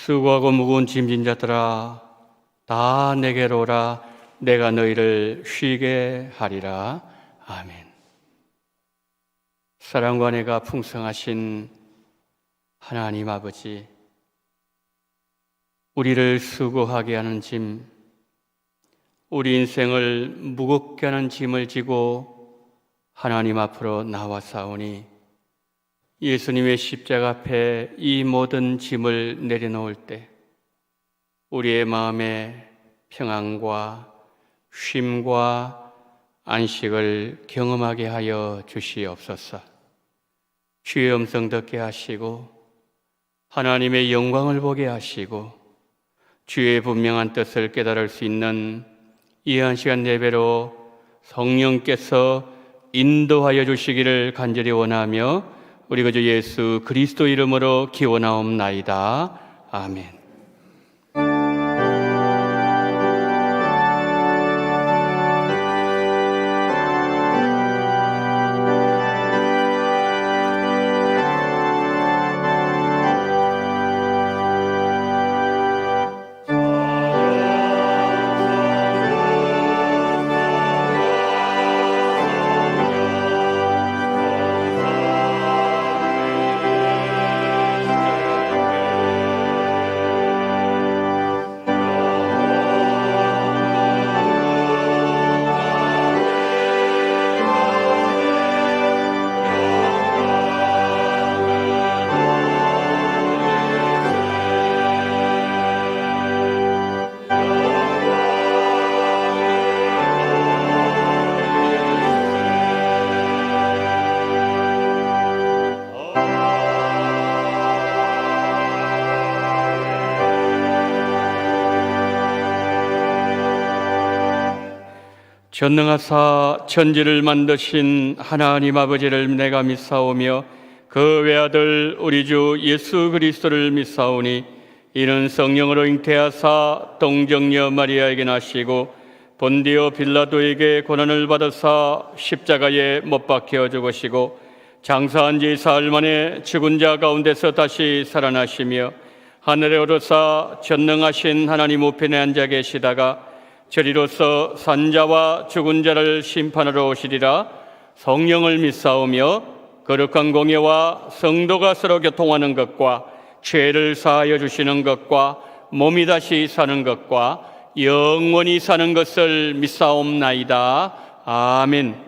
수고하고 무거운 짐진 자들아 다 내게로 오라. 내가 너희를 쉬게 하리라. 아멘. 사랑과 은혜가 풍성하신 하나님 아버지, 우리를 수고하게 하는 짐, 우리 인생을 무겁게 하는 짐을 지고 하나님 앞으로 나와사오니 예수님의 십자가 앞에 이 모든 짐을 내려놓을 때 우리의 마음에 평안과 쉼과 안식을 경험하게 하여 주시옵소서. 주의 음성 듣게 하시고 하나님의 영광을 보게 하시고 주의 분명한 뜻을 깨달을 수 있는 이 한 시간 예배로 성령께서 인도하여 주시기를 간절히 원하며 우리 구주 예수 그리스도 이름으로 기원하옵나이다. 아멘. 전능하사 천지를 만드신 하나님 아버지를 내가 믿사오며 그 외아들 우리 주 예수 그리스도를 믿사오니 이는 성령으로 잉태하사 동정녀 마리아에게 나시고 본디오 빌라도에게 고난을 받으사 십자가에 못 박혀 죽으시고 장사한 지 사흘 만에 죽은 자 가운데서 다시 살아나시며 하늘에 오르사 전능하신 하나님 우편에 앉아 계시다가 저리로서 산자와 죽은 자를 심판하러 오시리라. 성령을 믿사오며 거룩한 공예와 성도가 서로 교통하는 것과 죄를 사하여 주시는 것과 몸이 다시 사는 것과 영원히 사는 것을 믿사옵나이다. 아멘.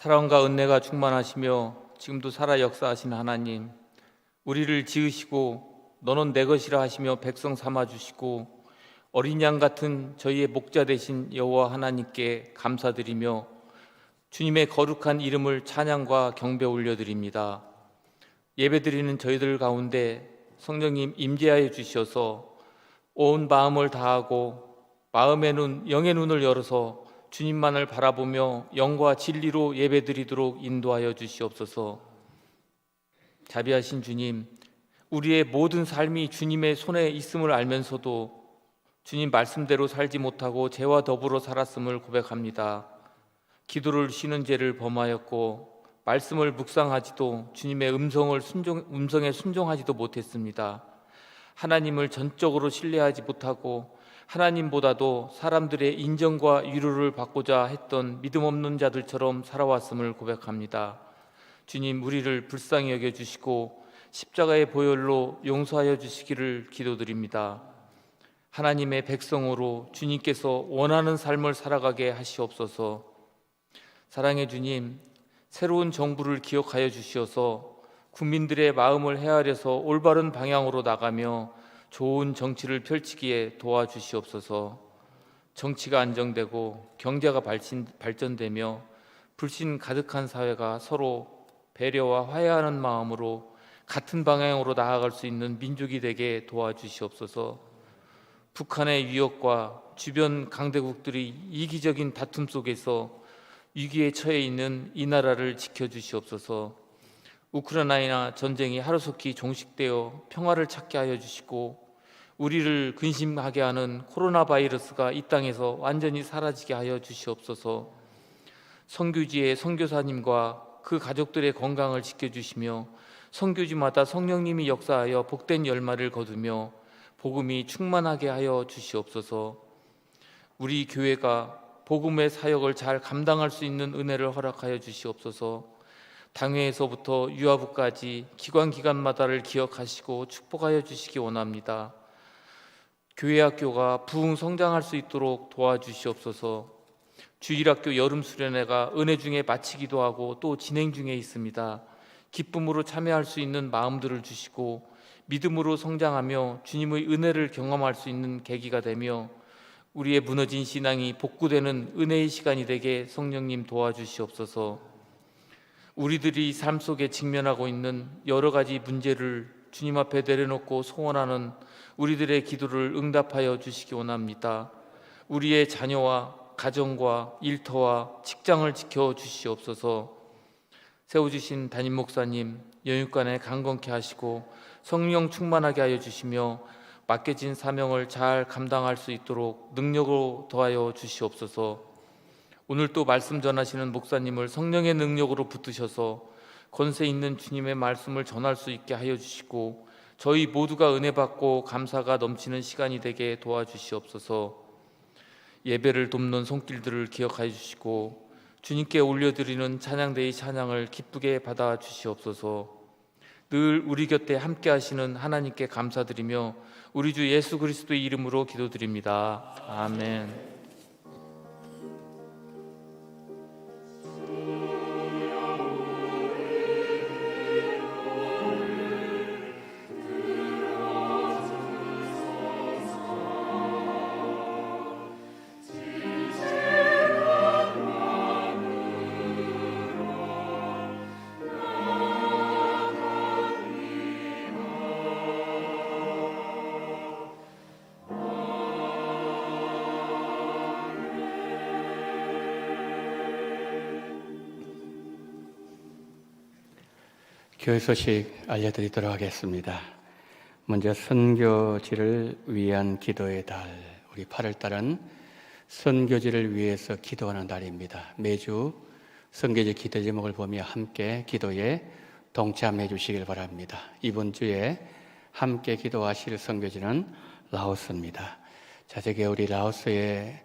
사랑과 은혜가 충만하시며 지금도 살아 역사하신 하나님, 우리를 지으시고 너는 내 것이라 하시며 백성 삼아주시고 어린 양 같은 저희의 목자 되신 여호와 하나님께 감사드리며 주님의 거룩한 이름을 찬양과 경배 올려드립니다. 예배드리는 저희들 가운데 성령님 임재하여 주셔서 온 마음을 다하고 마음의 눈, 영의 눈을 열어서 주님만을 바라보며 영과 진리로 예배드리도록 인도하여 주시옵소서. 자비하신 주님, 우리의 모든 삶이 주님의 손에 있음을 알면서도 주님 말씀대로 살지 못하고 죄와 더불어 살았음을 고백합니다. 기도를 쉬는 죄를 범하였고 말씀을 묵상하지도 주님의 음성에 순종하지도 못했습니다. 하나님을 전적으로 신뢰하지 못하고 하나님보다도 사람들의 인정과 위로를 받고자 했던 믿음 없는 자들처럼 살아왔음을 고백합니다. 주님, 우리를 불쌍히 여겨주시고 십자가의 보혈로 용서하여 주시기를 기도드립니다. 하나님의 백성으로 주님께서 원하는 삶을 살아가게 하시옵소서. 사랑의 주님, 새로운 정부를 기억하여 주시어서 국민들의 마음을 헤아려서 올바른 방향으로 나가며 좋은 정치를 펼치기에 도와주시옵소서. 정치가 안정되고 경제가 발전되며 불신 가득한 사회가 서로 배려와 화해하는 마음으로 같은 방향으로 나아갈 수 있는 민족이 되게 도와주시옵소서. 북한의 위협과 주변 강대국들이 이기적인 다툼 속에서 위기에 처해 있는 이 나라를 지켜주시옵소서. 우크라이나 전쟁이 하루속히 종식되어 평화를 찾게 하여 주시고 우리를 근심하게 하는 코로나 바이러스가 이 땅에서 완전히 사라지게 하여 주시옵소서. 선교지의 선교사님과 그 가족들의 건강을 지켜주시며 선교지마다 성령님이 역사하여 복된 열매를 거두며 복음이 충만하게 하여 주시옵소서. 우리 교회가 복음의 사역을 잘 감당할 수 있는 은혜를 허락하여 주시옵소서. 당회에서부터 유아부까지 기관마다를 기억하시고 축복하여 주시기 원합니다. 교회 학교가 부흥 성장할 수 있도록 도와주시옵소서. 주일학교 여름 수련회가 은혜 중에 마치기도 하고 또 진행 중에 있습니다. 기쁨으로 참여할 수 있는 마음들을 주시고 믿음으로 성장하며 주님의 은혜를 경험할 수 있는 계기가 되며 우리의 무너진 신앙이 복구되는 은혜의 시간이 되게 성령님 도와주시옵소서. 우리들이 삶 속에 직면하고 있는 여러 가지 문제를 주님 앞에 내려놓고 소원하는 우리들의 기도를 응답하여 주시기 원합니다. 우리의 자녀와 가정과 일터와 직장을 지켜 주시옵소서. 세워주신 담임 목사님 영육간에 강건케 하시고 성령 충만하게 하여 주시며 맡겨진 사명을 잘 감당할 수 있도록 능력으로 더하여 주시옵소서. 오늘 또 말씀 전하시는 목사님을 성령의 능력으로 붙드셔서 권세 있는 주님의 말씀을 전할 수 있게 하여 주시고 저희 모두가 은혜 받고 감사가 넘치는 시간이 되게 도와주시옵소서. 예배를 돕는 손길들을 기억하여 주시고 주님께 올려드리는 찬양대의 찬양을 기쁘게 받아 주시옵소서. 늘 우리 곁에 함께 하시는 하나님께 감사드리며 우리 주 예수 그리스도의 이름으로 기도드립니다. 아멘. 교회 소식 알려드리도록 하겠습니다. 먼저 선교지를 위한 기도의 달, 우리 8월 달은 선교지를 위해서 기도하는 달입니다. 매주 선교지 기도 제목을 보며 함께 기도에 동참해 주시길 바랍니다. 이번 주에 함께 기도하실 선교지는 라오스입니다. 자, 저게 우리 라오스의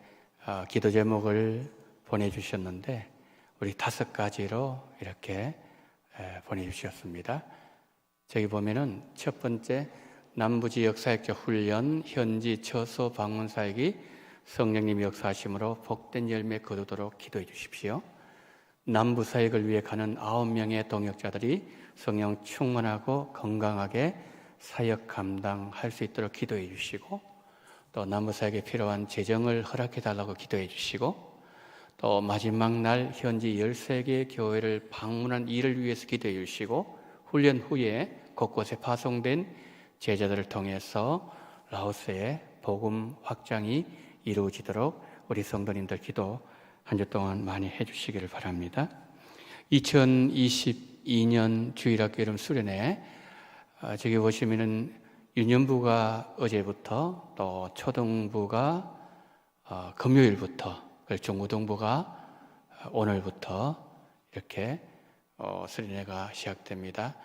기도 제목을 보내주셨는데 우리 5가지로 이렇게 보내주셨습니다. 저기 보면은 첫 번째, 남부지역 사역자 훈련, 현지 처소 방문 사역이 성령님이 역사하심으로 복된 열매 거두도록 기도해 주십시오. 남부 사역을 위해 가는 9명의 동역자들이 성령 충만하고 건강하게 사역 감당할 수 있도록 기도해 주시고, 또 남부 사역에 필요한 재정을 허락해 달라고 기도해 주시고, 또 마지막 날 현지 13개 교회를 방문한 일을 위해서 기도해 주시고, 훈련 후에 곳곳에 파송된 제자들을 통해서 라오스의 복음 확장이 이루어지도록 우리 성도님들 기도 한 주 동안 많이 해주시기를 바랍니다. 2022년 주일학교 이름 수련회, 저기 보시면은 유년부가 어제부터, 또 초등부가 금요일부터, 중고등부가 오늘부터 이렇게 수련회가 시작됩니다.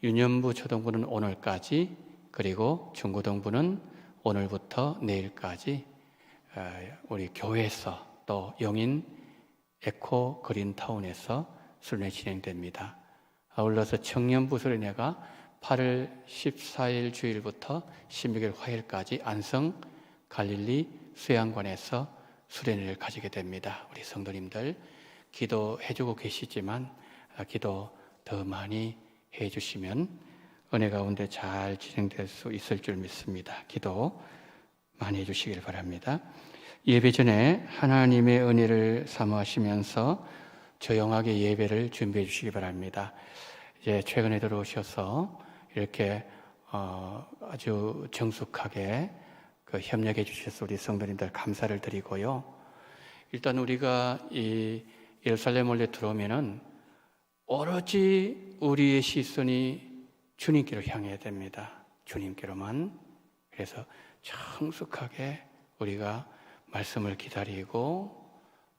유년부, 초등부는 오늘까지, 그리고 중고등부는 오늘부터 내일까지 우리 교회에서 또 용인 에코 그린타운에서 수련회 진행됩니다. 아울러서 청년부 수련회가 8월 14일 주일부터 16일 화요일까지 안성 갈릴리 수양관에서 수련회를 가지게 됩니다. 우리 성도님들 기도해주고 계시지만 기도 더 많이 해주시면 은혜 가운데 잘 진행될 수 있을 줄 믿습니다. 기도 많이 해주시길 바랍니다. 예배 전에 하나님의 은혜를 사모하시면서 조용하게 예배를 준비해 주시기 바랍니다. 이제 최근에 들어오셔서 이렇게 아주 정숙하게 협력해 주셔서 우리 성도님들 감사를 드리고요. 일단 우리가 이 예루살렘 원래 들어오면은 오로지 우리의 시선이 주님께로 향해야 됩니다. 주님께로만. 그래서 정숙하게 우리가 말씀을 기다리고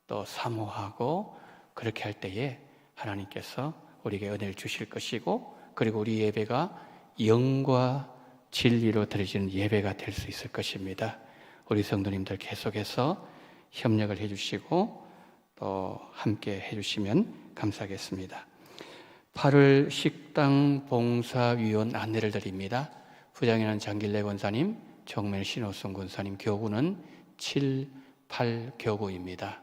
또 사모하고 그렇게 할 때에 하나님께서 우리에게 은혜를 주실 것이고, 그리고 우리 예배가 영과 진리로 드려지는 예배가 될 수 있을 것입니다. 우리 성도님들 계속해서 협력을 해주시고 또 함께 해주시면 감사하겠습니다. 8월 식당 봉사위원 안내를 드립니다. 부장에는 장길래 권사님, 정면 신호성 권사님, 교구는 7, 8 교구입니다.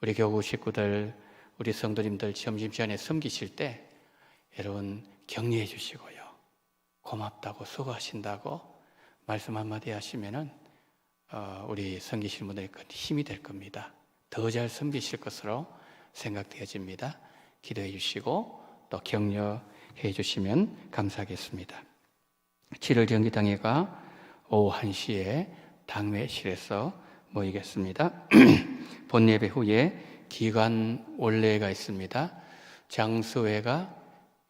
우리 교구 식구들, 우리 성도님들 점심시간에 섬기실 때 여러분 격려해 주시고요. 고맙다고, 수고하신다고 말씀 한마디 하시면은 우리 섬기실 분들이 큰 힘이 될 겁니다. 더 잘 섬기실 것으로 생각되어집니다. 기도해 주시고 또 격려해 주시면 감사하겠습니다. 7월 정기당회가 오후 1시에 당회실에서 모이겠습니다. 본예배 후에 기관 원례가 있습니다. 장수회가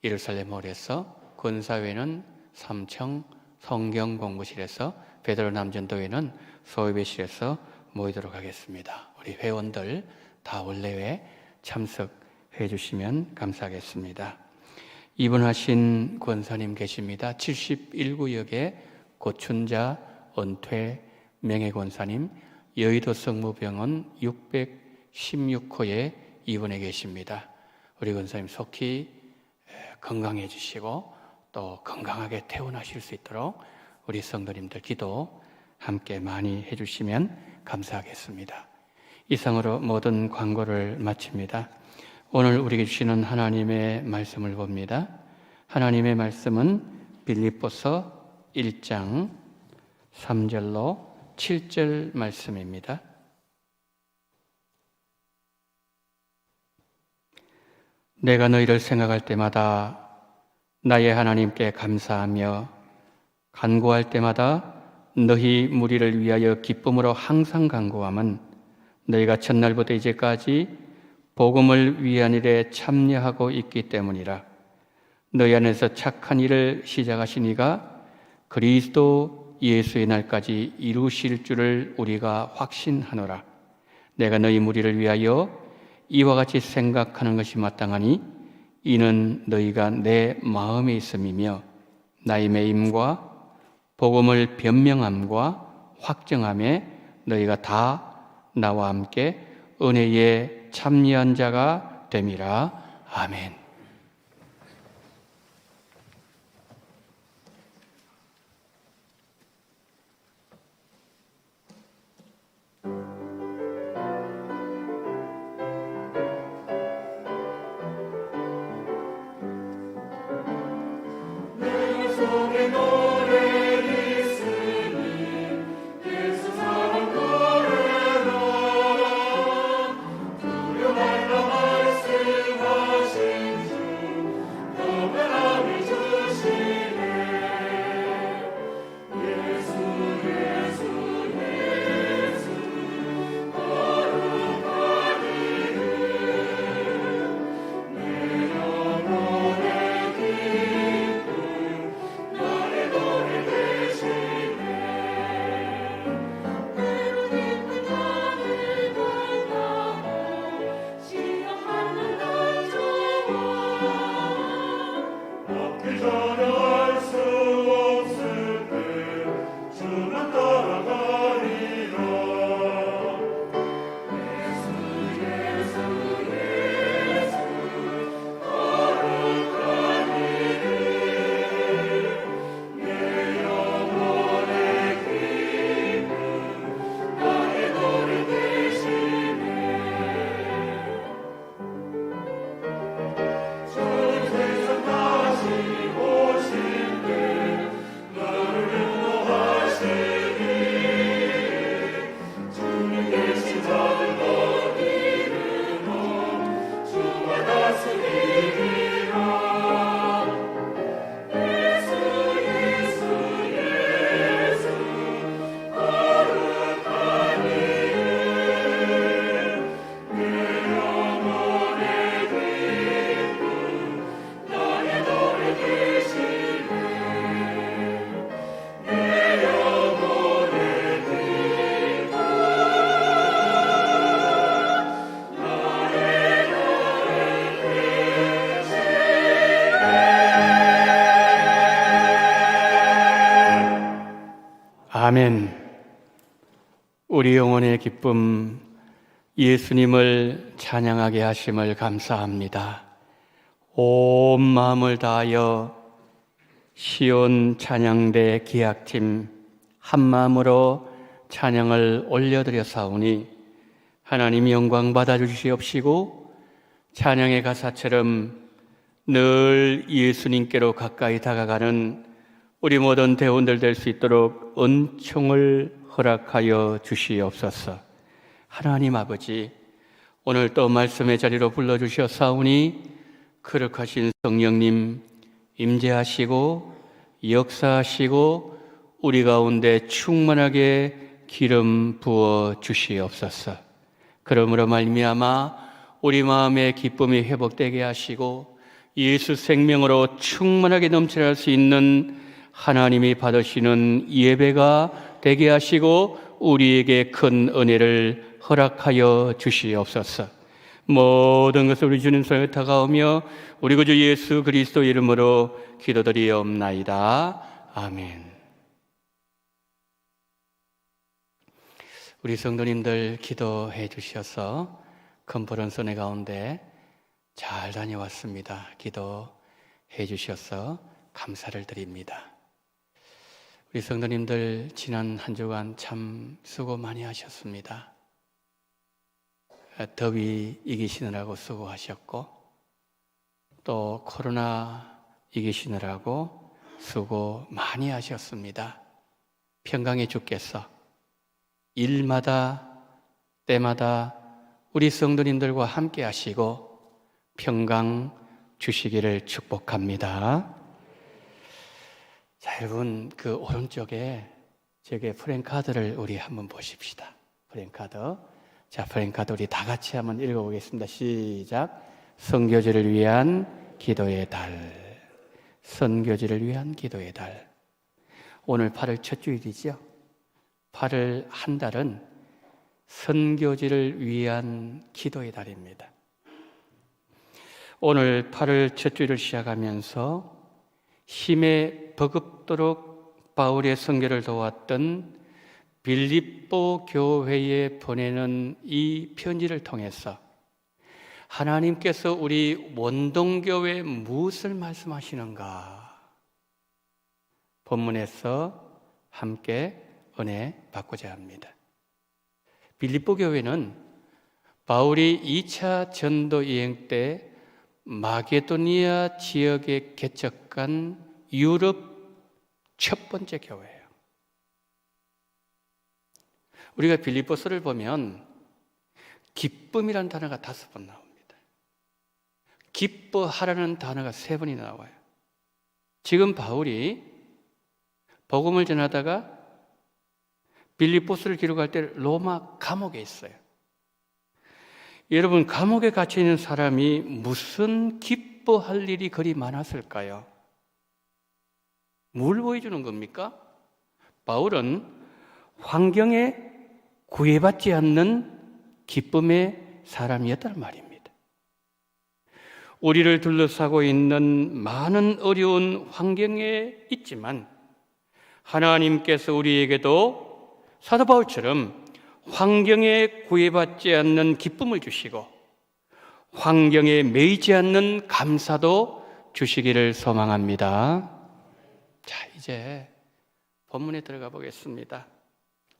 예루살렘홀에서, 권사회는 삼청 성경공부실에서, 베드로 남전도회는 소예배실에서 모이도록 하겠습니다. 우리 회원들 다 원례회 참석해 주시면 감사하겠습니다. 입원하신 권사님 계십니다. 71구역에 고춘자 은퇴 명예권사님, 여의도 성모병원 616호에 입원해 계십니다. 우리 권사님 속히 건강해지시고 또 건강하게 퇴원하실 수 있도록 우리 성도님들 기도 함께 많이 해주시면 감사하겠습니다. 이상으로 모든 광고를 마칩니다. 오늘 우리에게 주시는 하나님의 말씀을 봅니다. 하나님의 말씀은 빌립보서 1장 3절로 7절 말씀입니다. 내가 너희를 생각할 때마다 나의 하나님께 감사하며 간구할 때마다 너희 무리를 위하여 기쁨으로 항상 간구함은 너희가 첫날부터 이제까지 복음을 위한 일에 참여하고 있기 때문이라. 너희 안에서 착한 일을 시작하신 이가 그리스도 예수의 날까지 이루실 줄을 우리가 확신하노라. 내가 너희 무리를 위하여 이와 같이 생각하는 것이 마땅하니 이는 너희가 내 마음에 있음이며 나의 매임과 복음을 변명함과 확정함에 너희가 다 나와 함께 은혜에 참여한 자가 됨이라. 아멘. 아멘. 우리 영혼의 기쁨, 예수님을 찬양하게 하심을 감사합니다. 온 마음을 다하여 시온 찬양대 기악팀 한 마음으로 찬양을 올려드렸사오니 하나님 영광 받아주시옵시고 찬양의 가사처럼 늘 예수님께로 가까이 다가가는 우리 모든 대원들 될 수 있도록 은총을 허락하여 주시옵소서. 하나님 아버지, 오늘 또 말씀의 자리로 불러주셨사오니 거룩하신 성령님 임재하시고 역사하시고 우리 가운데 충만하게 기름 부어 주시옵소서. 그러므로 말미암아 우리 마음의 기쁨이 회복되게 하시고 예수 생명으로 충만하게 넘쳐날 수 있는 하나님이 받으시는 예배가 되게 하시고 우리에게 큰 은혜를 허락하여 주시옵소서. 모든 것을 우리 주님 손에 다가오며 우리 구주 예수 그리스도 이름으로 기도드리옵나이다. 아멘. 우리 성도님들 기도해 주셔서 컨퍼런스 가운데 잘 다녀왔습니다. 기도해 주셔서 감사를 드립니다. 우리 성도님들 지난 한 주간 참 수고 많이 하셨습니다. 더위 이기시느라고 수고하셨고 또 코로나 이기시느라고 수고 많이 하셨습니다. 평강의 주께서 일마다 때마다 우리 성도님들과 함께 하시고 평강 주시기를 축복합니다. 자, 여러분 그 오른쪽에 저게 프랭카드를 우리 한번 보십시다. 프랭카드. 자, 프랭카드 우리 다 같이 한번 읽어보겠습니다. 시작. 선교지를 위한 기도의 달. 선교지를 위한 기도의 달. 오늘 8월 첫 주일이죠. 8월 한 달은 선교지를 위한 기도의 달입니다. 오늘 8월 첫 주일을 시작하면서 힘에 버겁도록 바울의 선교를 도왔던 빌립보 교회에 보내는 이 편지를 통해서 하나님께서 우리 원동교회에 무엇을 말씀하시는가 본문에서 함께 은혜 받고자 합니다. 빌립보 교회는 바울이 2차 전도 여행 때 마게도니아 지역에 개척한 유럽 첫 번째 교회예요. 우리가 빌립보서를 보면 기쁨이라는 단어가 5번 나옵니다. 기뻐하라는 단어가 3번이 나와요. 지금 바울이 복음을 전하다가 빌립보서를 기록할 때 로마 감옥에 있어요. 여러분, 감옥에 갇혀 있는 사람이 무슨 기뻐할 일이 그리 많았을까요? 뭘 보여주는 겁니까? 바울은 환경에 구애받지 않는 기쁨의 사람이었단 말입니다. 우리를 둘러싸고 있는 많은 어려운 환경에 있지만 하나님께서 우리에게도 사도 바울처럼 환경에 구애받지 않는 기쁨을 주시고 환경에 매이지 않는 감사도 주시기를 소망합니다. 자, 이제 본문에 들어가 보겠습니다.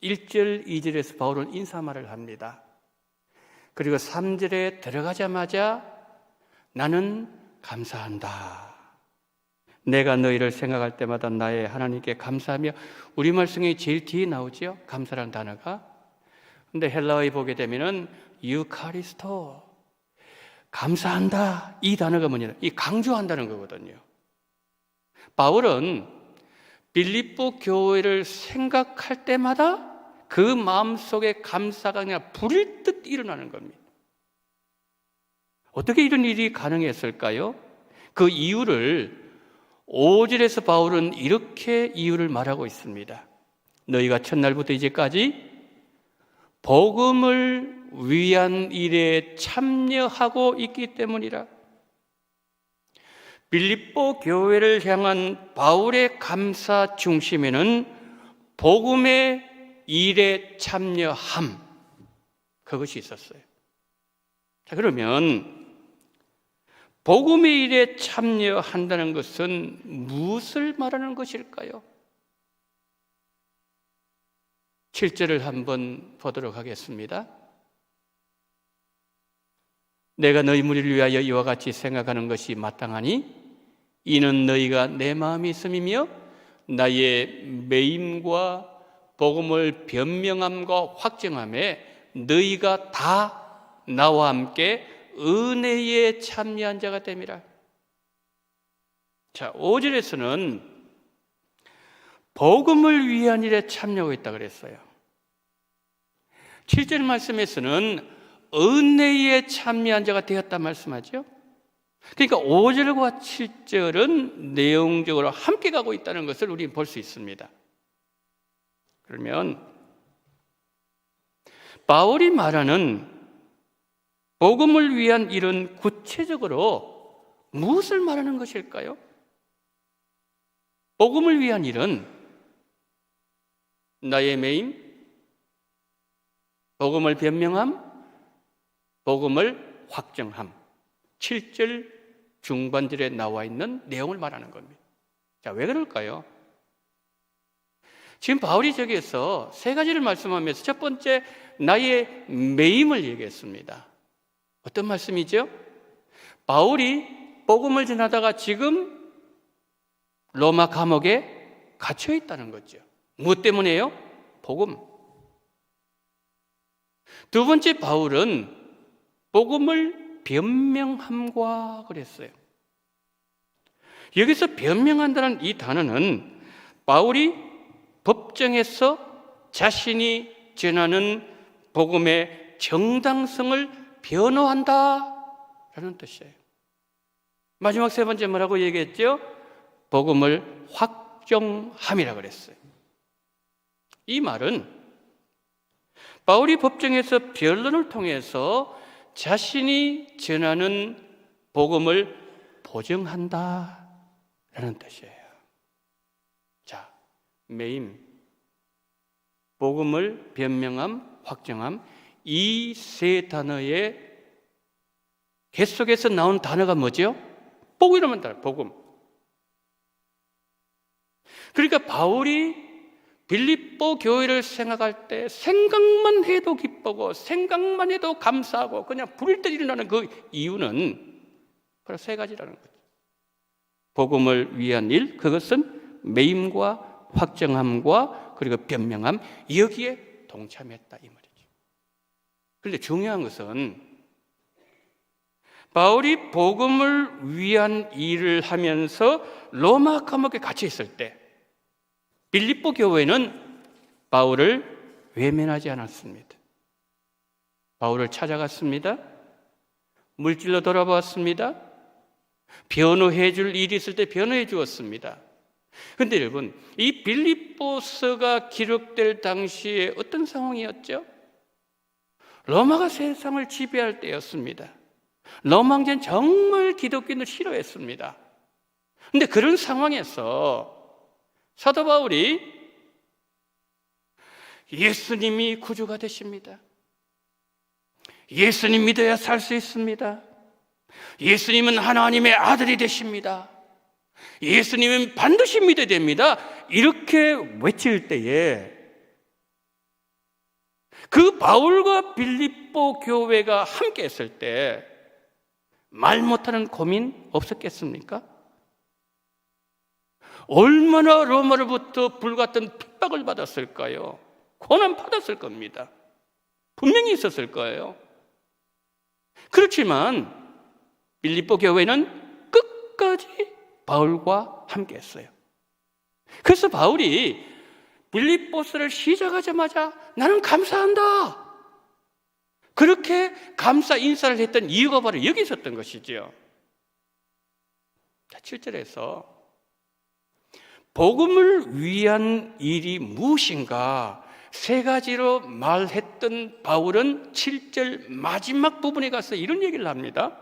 1절, 2절에서 바울은 인사말을 합니다. 그리고 3절에 들어가자마자 나는 감사한다. 내가 너희를 생각할 때마다 나의 하나님께 감사하며, 우리말 성경이 제일 뒤에 나오죠? 감사라는 단어가. 근데 헬라어에 보게 되면은 유카리스토, 감사한다, 이 단어가 뭐냐, 이 강조한다는 거거든요. 바울은 빌립보 교회를 생각할 때마다 그 마음속에 감사가 그냥 불일 듯 일어나는 겁니다. 어떻게 이런 일이 가능했을까요? 그 이유를 5절에서 바울은 이렇게 이유를 말하고 있습니다. 너희가 첫날부터 이제까지 복음을 위한 일에 참여하고 있기 때문이라. 빌립보 교회를 향한 바울의 감사 중심에는 복음의 일에 참여함, 그것이 있었어요. 자, 그러면 복음의 일에 참여한다는 것은 무엇을 말하는 것일까요? 7절을 한번 보도록 하겠습니다. 내가 너희 무리를 위하여 이와 같이 생각하는 것이 마땅하니 이는 너희가 내 마음이 있음이며 나의 매임과 복음을 변명함과 확증함에 너희가 다 나와 함께 은혜에 참여한 자가 됨이라. 자, 5절에서는 복음을 위한 일에 참여하고 있다 그랬어요. 7절 말씀에서는 은혜에 참여한 자가 되었다 말씀하죠. 그러니까 5절과 7절은 내용적으로 함께 가고 있다는 것을 우리는 볼 수 있습니다. 그러면 바울이 말하는 복음을 위한 일은 구체적으로 무엇을 말하는 것일까요? 복음을 위한 일은 나의 매임, 복음을 변명함, 복음을 확정함, 7절 중반절에 나와 있는 내용을 말하는 겁니다. 자, 왜 그럴까요? 지금 바울이 저기에서 세 가지를 말씀하면서 첫 번째, 나의 매임을 얘기했습니다. 어떤 말씀이죠? 바울이 복음을 전하다가 지금 로마 감옥에 갇혀 있다는 거죠. 무엇 때문에요? 복음. 두 번째, 바울은 복음을 변명함과 그랬어요. 여기서 변명한다는 이 단어는 바울이 법정에서 자신이 전하는 복음의 정당성을 변호한다라는 뜻이에요. 마지막 세 번째 뭐라고 얘기했죠? 복음을 확정함이라 그랬어요. 이 말은 바울이 법정에서 변론을 통해서 자신이 전하는 복음을 보증한다라는 뜻이에요. 자, 매임, 복음을 변명함, 확정함, 이 세 단어의 계속해서 나온 단어가 뭐죠? 복음이라면 다 복음. 그러니까 바울이 빌립보 교회를 생각할 때 생각만 해도 기쁘고 생각만 해도 감사하고 그냥 부를 때 일어나는 그 이유는 바로 세 가지라는 거죠. 복음을 위한 일, 그것은 매임과 확정함과 그리고 변명함, 여기에 동참했다 이 말이죠. 그런데 중요한 것은 바울이 복음을 위한 일을 하면서 로마 감옥에 갇혀 있을 때 빌립보 교회는 바울을 외면하지 않았습니다. 바울을 찾아갔습니다. 물질로 돌아보았습니다. 변호해 줄 일이 있을 때 변호해 주었습니다. 그런데 여러분, 이 빌립보서가 기록될 당시에 어떤 상황이었죠? 로마가 세상을 지배할 때였습니다. 로마 황제는 정말 기독교인을 싫어했습니다. 그런데 그런 상황에서 사도 바울이 예수님이 구주가 되십니다. 예수님 믿어야 살 수 있습니다. 예수님은 하나님의 아들이 되십니다. 예수님은 반드시 믿어야 됩니다. 이렇게 외칠 때에 그 바울과 빌립보 교회가 함께 했을 때 말 못하는 고민 없었겠습니까? 얼마나 로마로부터 불같은 핍박을 받았을까요? 고난 받았을 겁니다. 분명히 있었을 거예요. 그렇지만 빌립보 교회는 끝까지 바울과 함께 했어요. 그래서 바울이 빌립보서를 시작하자마자 나는 감사한다, 그렇게 감사 인사를 했던 이유가 바로 여기 있었던 것이죠. 7절에서 복음을 위한 일이 무엇인가 세 가지로 말했던 바울은 7절 마지막 부분에 가서 이런 얘기를 합니다.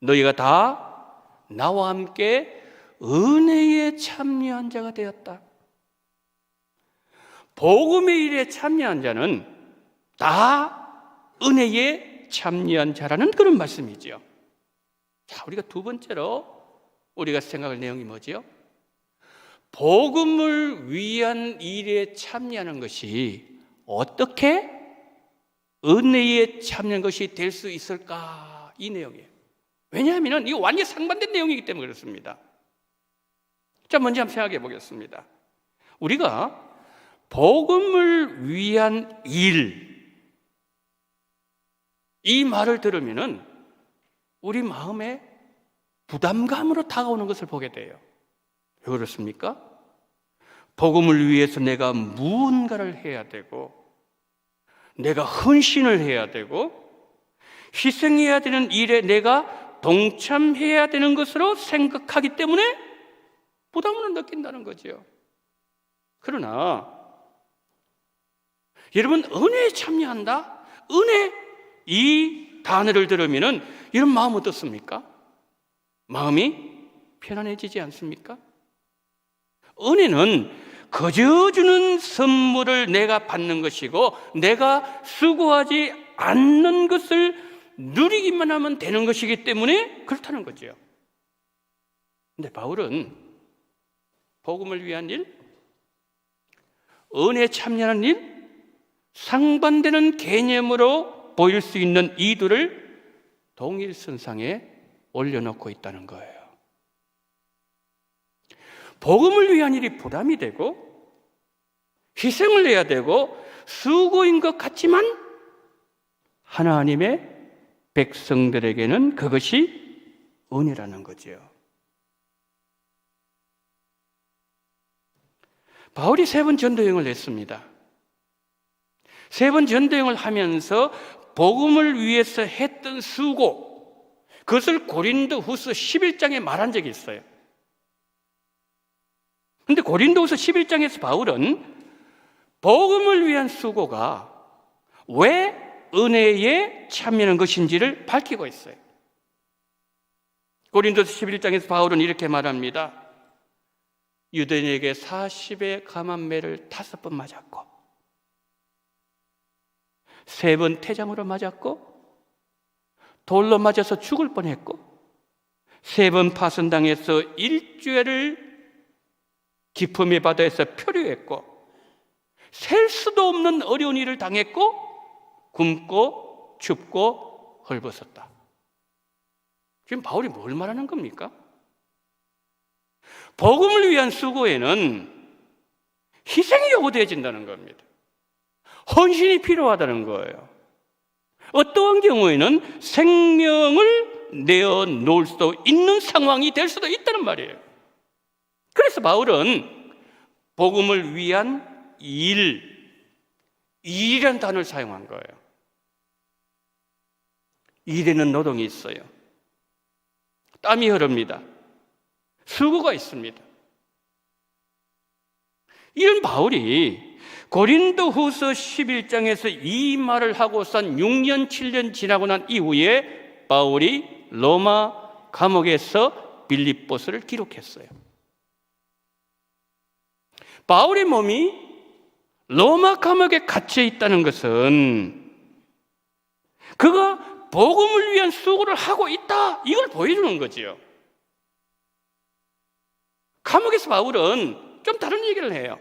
너희가 다 나와 함께 은혜에 참여한 자가 되었다. 복음의 일에 참여한 자는 다 은혜에 참여한 자라는 그런 말씀이죠. 자, 우리가 두 번째로 우리가 생각할 내용이 뭐죠? 복음을 위한 일에 참여하는 것이 어떻게 은혜에 참여한 것이 될 수 있을까? 이 내용이에요. 왜냐하면 이거 완전히 상반된 내용이기 때문에 그렇습니다. 자, 먼저 한번 생각해 보겠습니다. 우리가 복음을 위한 일, 이 말을 들으면은 우리 마음에 부담감으로 다가오는 것을 보게 돼요. 왜 그렇습니까? 복음을 위해서 내가 무언가를 해야 되고, 내가 헌신을 해야 되고, 희생해야 되는 일에 내가 동참해야 되는 것으로 생각하기 때문에 부담을 느낀다는 거죠. 그러나 여러분, 은혜에 참여한다? 은혜, 이 단어를 들으면 이런 마음 어떻습니까? 마음이 편안해지지 않습니까? 은혜는 거저 주는 선물을 내가 받는 것이고, 내가 수고하지 않는 것을 누리기만 하면 되는 것이기 때문에 그렇다는 거죠. 근데 바울은 복음을 위한 일, 은혜에 참여하는 일, 상반되는 개념으로 보일 수 있는 이들을 동일선상에 올려놓고 있다는 거예요. 복음을 위한 일이 부담이 되고 희생을 해야 되고 수고인 것 같지만 하나님의 백성들에게는 그것이 은혜라는 거죠. 바울이 3번 전도여행을 했습니다. 3번 전도여행을 하면서 복음을 위해서 했던 수고, 그것을 고린도후서 11장에 말한 적이 있어요. 그런데 고린도후서 11장에서 바울은 복음을 위한 수고가 왜 은혜에 참여하는 것인지를 밝히고 있어요. 고린도서 11장에서 바울은 이렇게 말합니다. 유대인에게 40의 감암매를 5번 맞았고, 3번 태장으로 맞았고, 돌로 맞아서 죽을 뻔했고, 3번 파선당해서 일주일을 기품의 바다에서 표류했고, 셀 수도 없는 어려운 일을 당했고, 굶고 춥고 헐벗었다. 지금 바울이 뭘 말하는 겁니까? 복음을 위한 수고에는 희생이 요구되어진다는 겁니다. 헌신이 필요하다는 거예요. 어떠한 경우에는 생명을 내어놓을 수도 있는 상황이 될 수도 있다는 말이에요. 그래서 바울은 복음을 위한 일이라는 단어를 사용한 거예요. 일에는 노동이 있어요. 땀이 흐릅니다. 수고가 있습니다. 이런 바울이 고린도후서 11장에서 이 말을 하고선 6년, 7년 지나고 난 이후에 바울이 로마 감옥에서 빌립보서를 기록했어요. 바울의 몸이 로마 감옥에 갇혀 있다는 것은 그가 복음을 위한 수고를 하고 있다, 이걸 보여주는 거지요. 감옥에서 바울은 좀 다른 얘기를 해요.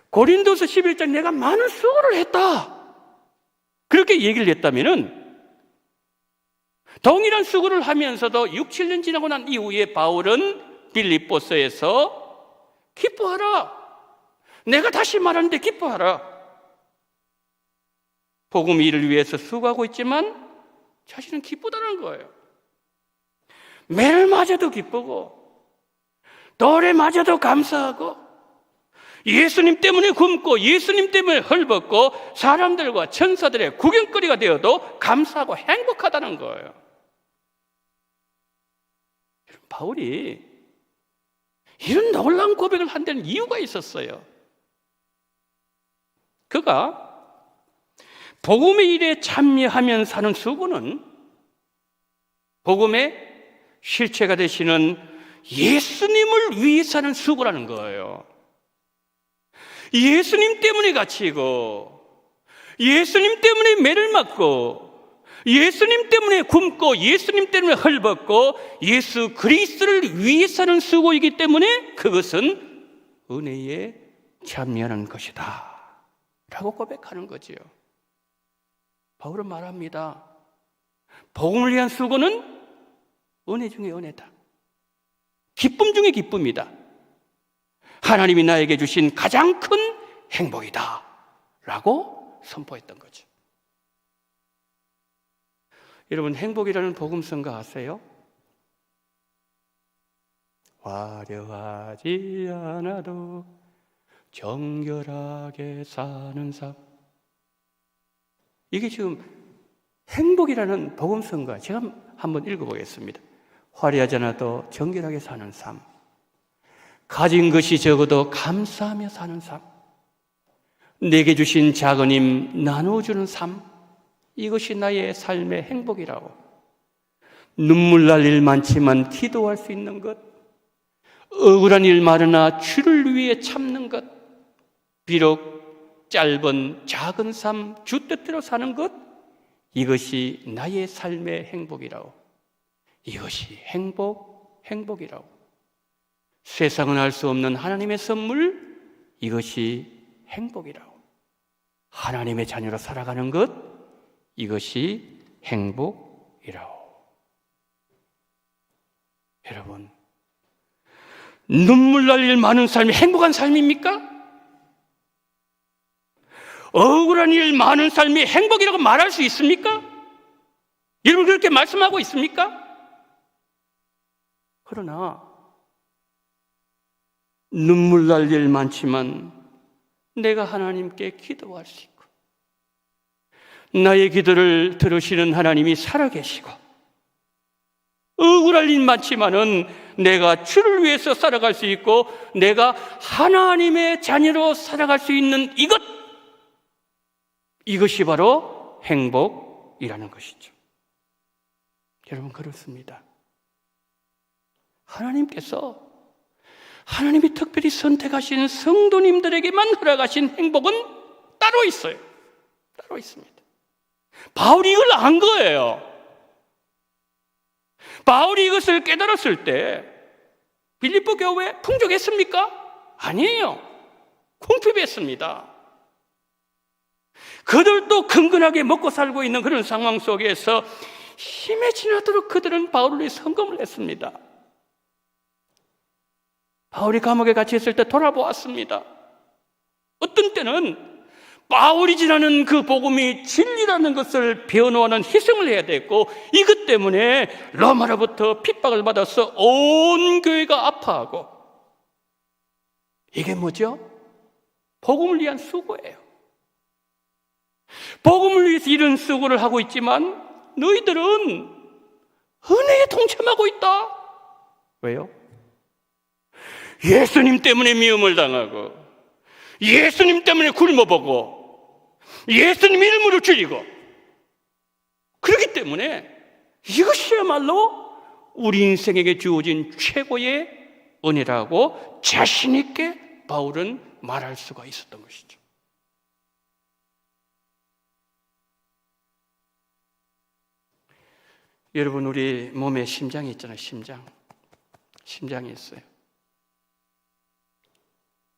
고린도서 11장 내가 많은 수고를 했다, 그렇게 얘기를 했다면은 동일한 수고를 하면서도 6, 7년 지나고 난 이후에 바울은 빌립보서에서 기뻐하라, 내가 다시 말하는데 기뻐하라, 복음 일을 위해서 수고하고 있지만 자신은 기쁘다는 거예요. 매를 맞아도 기쁘고 돌에 맞아도 감사하고 예수님 때문에 굶고 예수님 때문에 헐벗고 사람들과 천사들의 구경거리가 되어도 감사하고 행복하다는 거예요. 바울이 이런 놀라운 고백을 한 데는 이유가 있었어요. 그가 복음의 일에 참여하면 사는 수고는 복음의 실체가 되시는 예수님을 위해 사는 수고라는 거예요. 예수님 때문에 갇히고, 예수님 때문에 매를 맞고, 예수님 때문에 굶고, 예수님 때문에 헐벗고, 예수 그리스도를 위해 사는 수고이기 때문에 그것은 은혜에 참여하는 것이다 라고 고백하는 거지요. 바울은 말합니다. 복음을 위한 수고는 은혜 중에 은혜다. 기쁨 중에 기쁨이다. 하나님이 나에게 주신 가장 큰 행복이다 라고 선포했던 거죠. 여러분, 행복이라는 복음성가 아세요? 화려하지 않아도 정결하게 사는 삶. 이게 지금 행복이라는 복음성가, 제가 한번 읽어보겠습니다. 화려하지 않아도 정결하게 사는 삶, 가진 것이 적어도 감사하며 사는 삶, 내게 주신 작은 힘 나누어주는 삶, 이것이 나의 삶의 행복이라고. 눈물 날 일 많지만 기도할 수 있는 것, 억울한 일 많으나 주를 위해 참는 것, 비록 짧은 작은 삶 주 뜻대로 사는 것, 이것이 나의 삶의 행복이라고. 이것이 행복이라고. 세상은 알 수 없는 하나님의 선물, 이것이 행복이라고. 하나님의 자녀로 살아가는 것, 이것이 행복이라고. 여러분, 눈물 날 일 많은 삶이 행복한 삶입니까? 억울한 일 많은 삶이 행복이라고 말할 수 있습니까? 여러분, 그렇게 말씀하고 있습니까? 그러나 눈물 날 일 많지만 내가 하나님께 기도할 수 있고, 나의 기도를 들으시는 하나님이 살아계시고, 억울할 일 많지만은 내가 주를 위해서 살아갈 수 있고, 내가 하나님의 자녀로 살아갈 수 있는 이것이 바로 행복이라는 것이죠. 여러분, 그렇습니다. 하나님이 특별히 선택하신 성도님들에게만 허락하신 행복은 따로 있어요. 따로 있습니다. 바울이 이걸 안 거예요. 바울이 이것을 깨달았을 때 빌립보 교회 풍족했습니까? 아니에요. 궁핍했습니다. 그들도 근근하게 먹고 살고 있는 그런 상황 속에서 힘에 지나도록 그들은 바울을 위해 헌금을 했습니다. 바울이 감옥에 갇혀있을 때 돌아보았습니다. 어떤 때는 바울이 전하는 그 복음이 진리라는 것을 배워놓는 희생을 해야 됐고, 이것 때문에 로마로부터 핍박을 받아서 온 교회가 아파하고, 이게 뭐죠? 복음을 위한 수고예요. 복음을 위해서 이런 수고를 하고 있지만 너희들은 은혜에 동참하고 있다. 왜요? 예수님 때문에 미움을 당하고, 예수님 때문에 굶어보고, 예수님 이름으로 줄이고, 그렇기 때문에 이것이야말로 우리 인생에게 주어진 최고의 은혜라고 자신 있게 바울은 말할 수가 있었던 것이죠. 여러분, 우리 몸에 심장이 있잖아요. 심장이 있어요.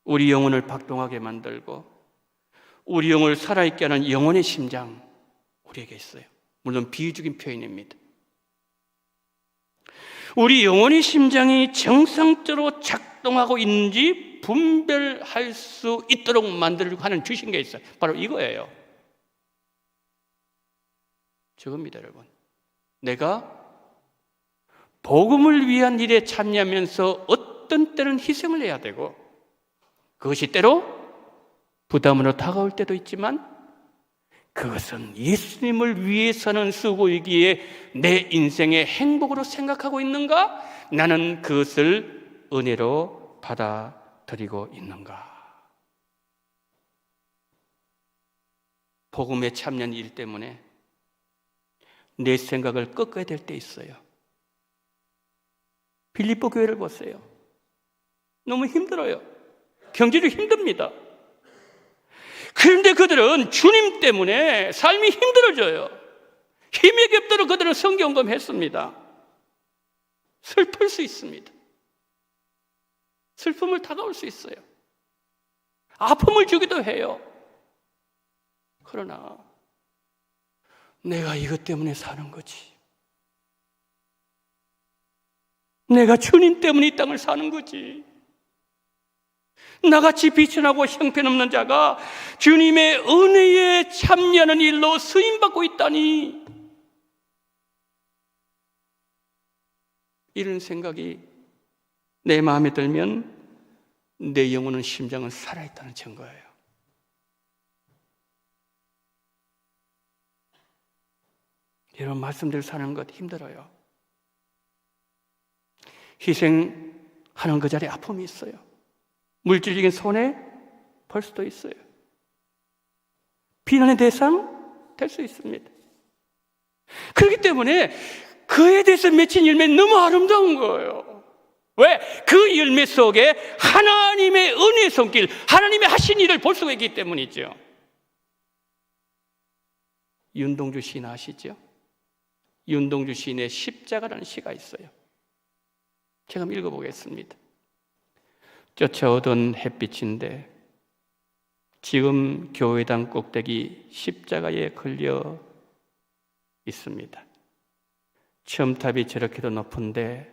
우리 영혼을 박동하게 만들고 우리 영혼을 살아있게 하는 영혼의 심장, 우리에게 있어요. 물론 비유적인 표현입니다. 우리 영혼의 심장이 정상적으로 작동하고 있는지 분별할 수 있도록 만들려고 하는 주신 게 있어요. 바로 이거예요. 저겁니다, 여러분. 내가 복음을 위한 일에 참여하면서 어떤 때는 희생을 해야 되고, 그것이 때로 부담으로 다가올 때도 있지만, 그것은 예수님을 위해서는 수고이기에 내 인생의 행복으로 생각하고 있는가? 나는 그것을 은혜로 받아들이고 있는가? 복음에 참여한 일 때문에 내 생각을 꺾어야 될 때 있어요. 빌립보 교회를 보세요. 너무 힘들어요. 경제적으로 힘듭니다. 그런데 그들은 주님 때문에 삶이 힘들어져요. 힘이 겹도록 그들은 성경검했습니다. 슬플 수 있습니다. 슬픔을 다가올 수 있어요. 아픔을 주기도 해요. 그러나 내가 이것 때문에 사는 거지. 내가 주님 때문에 이 땅을 사는 거지. 나같이 비천하고 형편없는 자가 주님의 은혜에 참여하는 일로 쓰임받고 있다니, 이런 생각이 내 마음에 들면 내 영혼은, 심장은 살아있다는 증거예요. 이런 말씀대로 사는 것 힘들어요. 희생하는 그 자리에 아픔이 있어요. 물질적인 손해 벌 수도 있어요. 비난의 대상 될 수 있습니다. 그렇기 때문에 그에 대해서 맺힌 열매는 너무 아름다운 거예요. 왜? 그 열매 속에 하나님의 은혜의 손길, 하나님의 하신 일을 볼 수가 있기 때문이죠. 윤동주 시인 아시죠? 윤동주 시인의 십자가라는 시가 있어요. 제가 한번 읽어보겠습니다. 쫓아오던 햇빛인데 지금 교회당 꼭대기 십자가에 걸려 있습니다. 첨탑이 저렇게도 높은데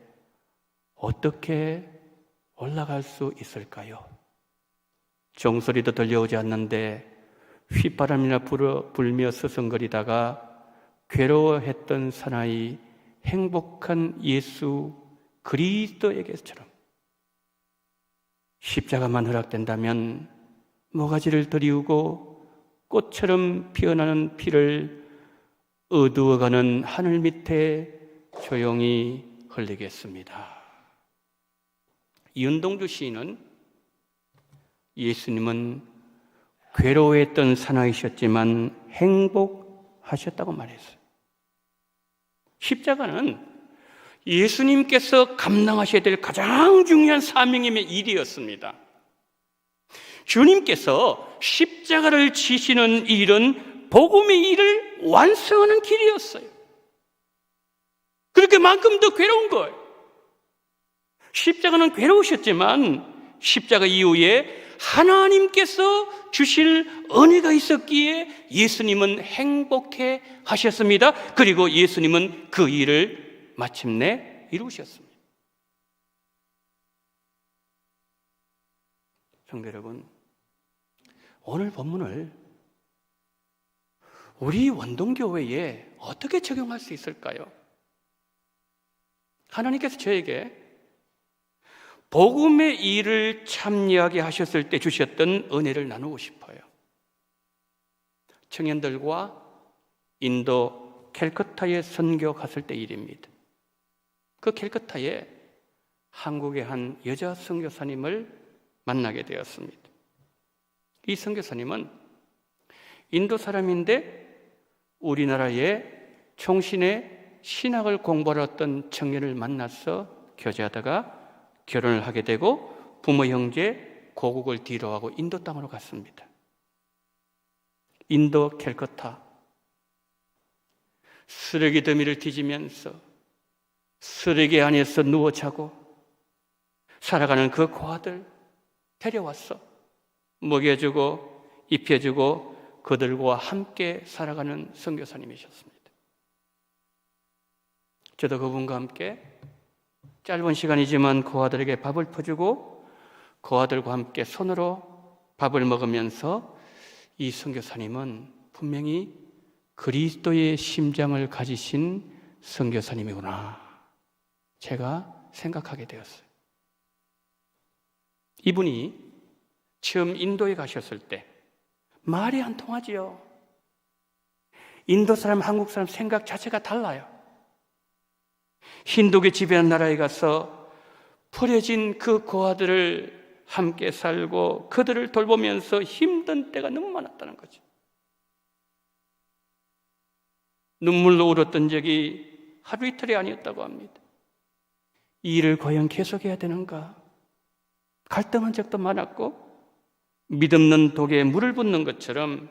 어떻게 올라갈 수 있을까요? 종소리도 들려오지 않는데 휘바람이나 불며 서성거리다가 괴로워했던 사나이 행복한 예수 그리스도에게처럼 십자가만 허락된다면 모가지를 들이우고 꽃처럼 피어나는 피를 어두워가는 하늘 밑에 조용히 흘리겠습니다. 윤동주 시인은 예수님은 괴로워했던 사나이셨지만 행복하셨다고 말했어요. 십자가는 예수님께서 감당하셔야 될 가장 중요한 사명임의 일이었습니다. 주님께서 십자가를 지시는 일은 복음의 일을 완성하는 길이었어요. 그렇게만큼 더 괴로운 거예요. 십자가는 괴로우셨지만 십자가 이후에 하나님께서 주실 은혜가 있었기에 예수님은 행복해 하셨습니다. 그리고 예수님은 그 일을 마침내 이루셨습니다. 성도 여러분, 오늘 본문을 우리 원동교회에 어떻게 적용할 수 있을까요? 하나님께서 저에게 복음의 일을 참여하게 하셨을 때 주셨던 은혜를 나누고 싶어요. 청년들과 인도 캘커타에 선교 갔을 때 일입니다. 그 캘커타에 한국의 한 여자 선교사님을 만나게 되었습니다. 이 선교사님은 인도 사람인데 우리나라의 총신의 신학을 공부하러 왔던 청년을 만나서 교제하다가 결혼을 하게 되고 부모 형제 고국을 뒤로하고 인도 땅으로 갔습니다. 인도 캘커타, 쓰레기 더미를 뒤지면서 쓰레기 안에서 누워 자고 살아가는 그 고아들 데려왔어. 먹여주고 입혀주고 그들과 함께 살아가는 선교사님이셨습니다. 저도 그분과 함께 짧은 시간이지만 고아들에게 밥을 퍼주고 고아들과 함께 손으로 밥을 먹으면서 이 선교사님은 분명히 그리스도의 심장을 가지신 선교사님이구나 제가 생각하게 되었어요. 이분이 처음 인도에 가셨을 때 말이 안 통하지요. 인도 사람, 한국 사람 생각 자체가 달라요. 힌두교 지배한 나라에 가서 버려진 그 고아들을 함께 살고 그들을 돌보면서 힘든 때가 너무 많았다는 거죠. 눈물로 울었던 적이 하루 이틀이 아니었다고 합니다. 이 일을 과연 계속해야 되는가? 갈등한 적도 많았고 믿없는 독에 물을 붓는 것처럼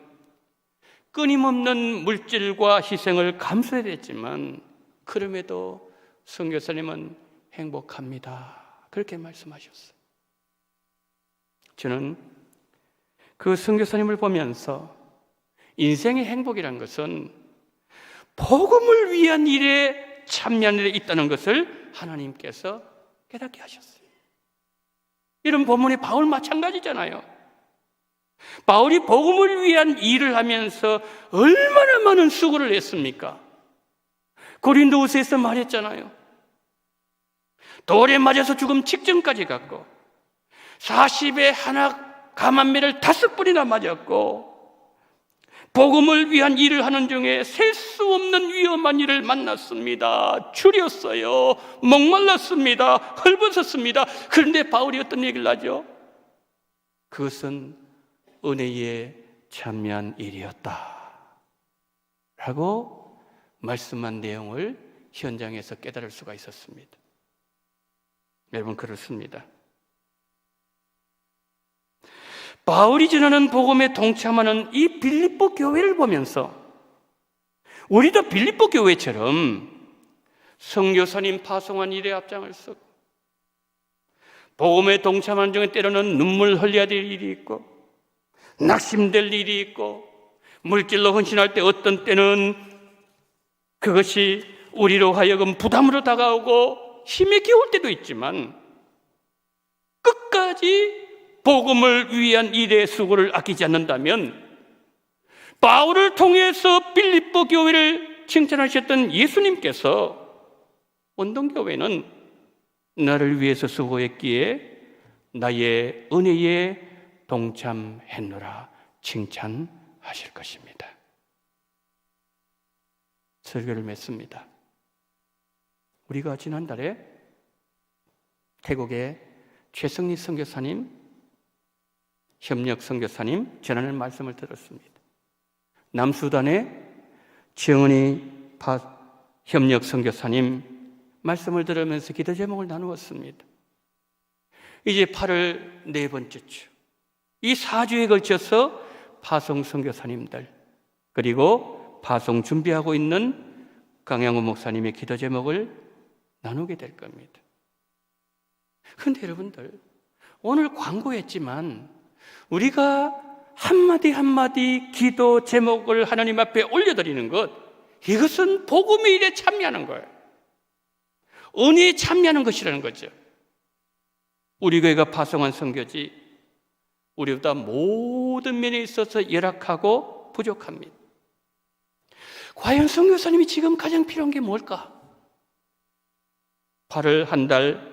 끊임없는 물질과 희생을 감수해야 됐지만 그럼에도 선교사님은 행복합니다. 그렇게 말씀하셨어요. 저는 그 선교사님을 보면서 인생의 행복이란 것은 복음을 위한 일에 참여하는 일에 있다는 것을 하나님께서 깨닫게 하셨어요. 이런 본문이 바울 마찬가지잖아요. 바울이 복음을 위한 일을 하면서 얼마나 많은 수고를 했습니까? 고린도후서에서 말했잖아요. 돌에 맞아서 죽음 직전까지 갔고 40에 하나 감한매를 5번이나 맞았고 복음을 위한 일을 하는 중에 셀 수 없는 위험한 일을 만났습니다. 추렸어요. 목말랐습니다. 헐벗었습니다. 그런데 바울이 어떤 얘기를 하죠? 그것은 은혜에 참여한 일이었다 라고 말씀한 내용을 현장에서 깨달을 수가 있었습니다. 여러분, 그렇습니다. 바울이 전하는 복음에 동참하는 이 빌립보 교회를 보면서 우리도 빌립보 교회처럼 선교사님 파송한 일에 앞장을 서고 복음에 동참하는 중에 때로는 눈물 흘려야 될 일이 있고 낙심될 일이 있고 물질로 헌신할 때 어떤 때는 그것이 우리로 하여금 부담으로 다가오고 힘에 겨울 때도 있지만 끝까지 복음을 위한 일에 수고를 아끼지 않는다면 바울을 통해서 빌립보 교회를 칭찬하셨던 예수님께서 원동교회는 나를 위해서 수고했기에 나의 은혜에 동참했노라 칭찬하실 것입니다. 설교를 맺습니다. 우리가 지난달에 태국의 최성리 선교사님, 협력 선교사님 전하는 말씀을 들었습니다. 남수단의 정은희 협력 선교사님 말씀을 들으면서 기도 제목을 나누었습니다. 이제 8월 네 번째 주, 이 4주에 걸쳐서 파송 선교사님들 그리고 파송 준비하고 있는 강양호 목사님의 기도 제목을 나누게 될 겁니다. 그런데 여러분들, 오늘 광고했지만 우리가 한마디 한마디 기도 제목을 하나님 앞에 올려드리는 것, 이것은 복음의 일에 참여하는 거예요. 은혜에 참여하는 것이라는 거죠. 우리 교회가 파송한 선교지 우리보다 모든 면에 있어서 열악하고 부족합니다. 과연 선교사님이 지금 가장 필요한 게 뭘까? 8월 한 달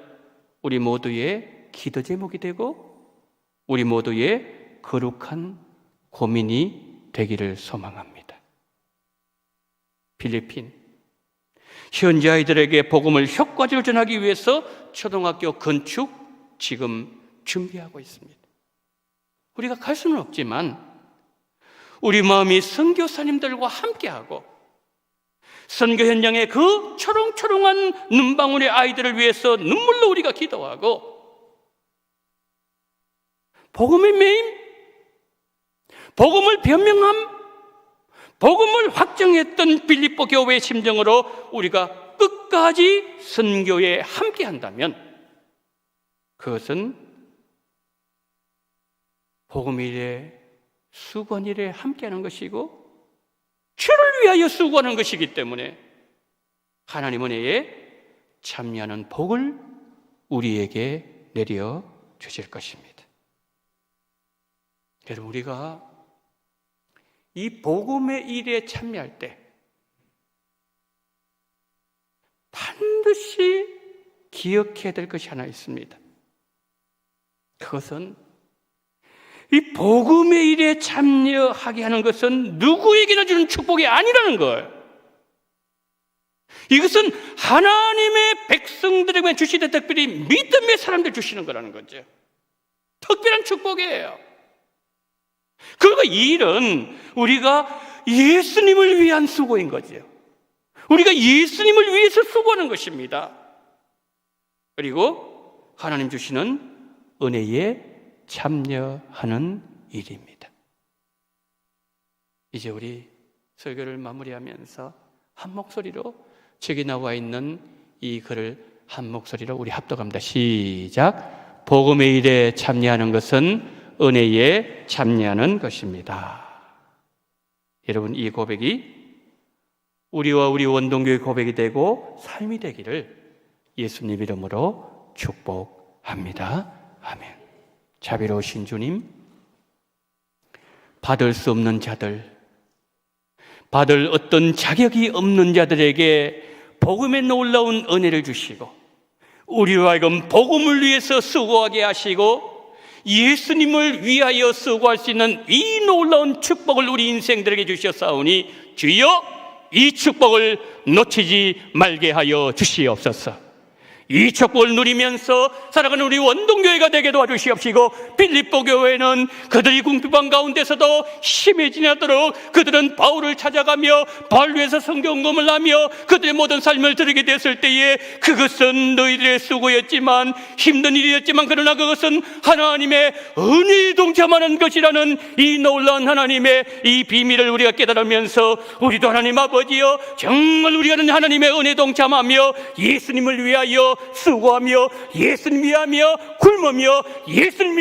우리 모두의 기도 제목이 되고 우리 모두의 거룩한 고민이 되기를 소망합니다. 필리핀, 현지 아이들에게 복음을 효과적으로 전하기 위해서 초등학교 건축 지금 준비하고 있습니다. 우리가 갈 수는 없지만 우리 마음이 선교사님들과 함께하고 선교 현장에 그 초롱초롱한 눈방울의 아이들을 위해서 눈물로 우리가 기도하고 복음의 매임, 복음을 변명함, 복음을 확정했던 빌립보 교회의 심정으로 우리가 끝까지 선교에 함께한다면 그것은 복음의 일에 수고한 일에 함께하는 것이고 주를 위하여 수고하는 것이기 때문에 하나님 은혜에 참여하는 복을 우리에게 내려 주실 것입니다. 여러분, 우리가 이 복음의 일에 참여할 때 반드시 기억해야 될 것이 하나 있습니다. 그것은 이 복음의 일에 참여하게 하는 것은 누구에게나 주는 축복이 아니라는 거예요. 이것은 하나님의 백성들에게 주시는 특별히 믿음의 사람들 주시는 거라는 거죠. 특별한 축복이에요. 그리고 이 일은 우리가 예수님을 위한 수고인 거죠. 우리가 예수님을 위해서 수고하는 것입니다. 그리고 하나님 주시는 은혜에 참여하는 일입니다. 이제 우리 설교를 마무리하면서 한 목소리로 책에 나와 있는 이 글을 한 목소리로 우리 합독합니다. 시작. 복음의 일에 참여하는 것은 은혜에 참여하는 것입니다. 여러분, 이 고백이 우리와 우리 원동교의 고백이 되고 삶이 되기를 예수님 이름으로 축복합니다. 아멘. 자비로우신 주님, 받을 수 없는 자들, 받을 어떤 자격이 없는 자들에게 복음의 놀라운 은혜를 주시고 우리로 하여금 복음을 위해서 수고하게 하시고 예수님을 위하여 수고할 수 있는 이 놀라운 축복을 우리 인생들에게 주셨사오니 주여 이 축복을 놓치지 말게 하여 주시옵소서. 이 축복을 누리면서 살아가는 우리 원동교회가 되게 도와주시옵시고 빌립보 교회는 그들이 궁핍한 가운데서도 힘이 지나도록 그들은 바울을 찾아가며 바울 위해서 성경검을 하며 그들의 모든 삶을 드리게 됐을 때에 그것은 너희들의 수고였지만 힘든 일이었지만 그러나 그것은 하나님의 은혜에 동참하는 것이라는 이 놀라운 하나님의 이 비밀을 우리가 깨달으면서 우리도 하나님 아버지여 정말 우리가 하나님의 은혜에 동참하며 예수님을 위하여 수고하며 예수님 위하며 굶으며 예수님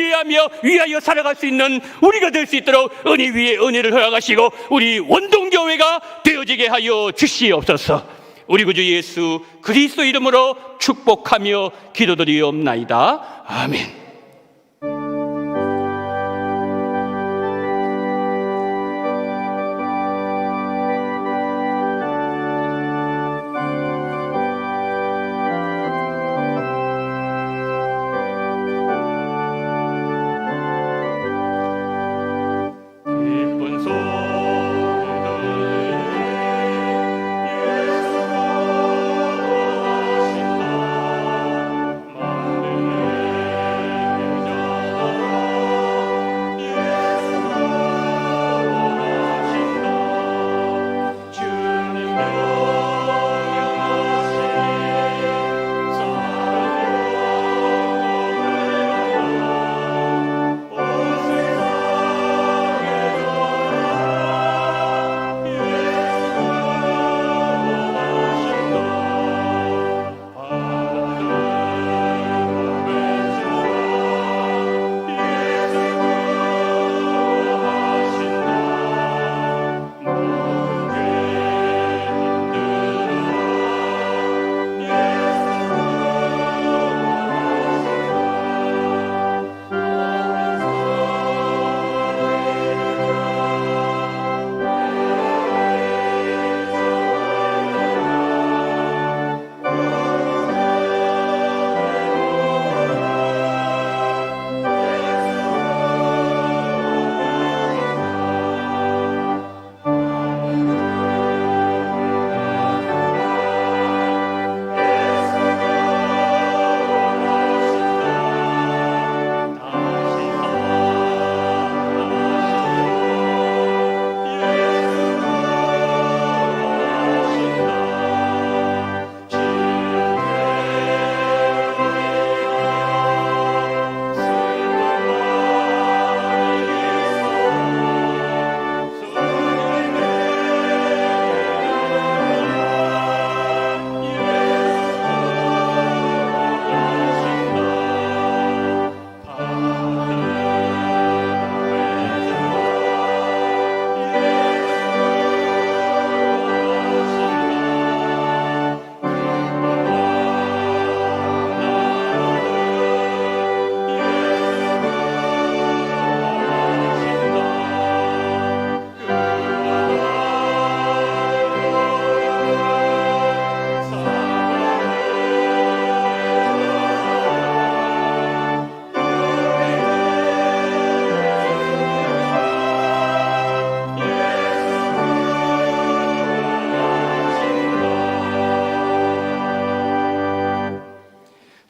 위하여 살아갈 수 있는 우리가 될 수 있도록 은혜 위에 은혜를 허락하시고 우리 원동교회가 되어지게 하여 주시옵소서. 우리 구주 예수 그리스도 이름으로 축복하며 기도드리옵나이다. 아멘.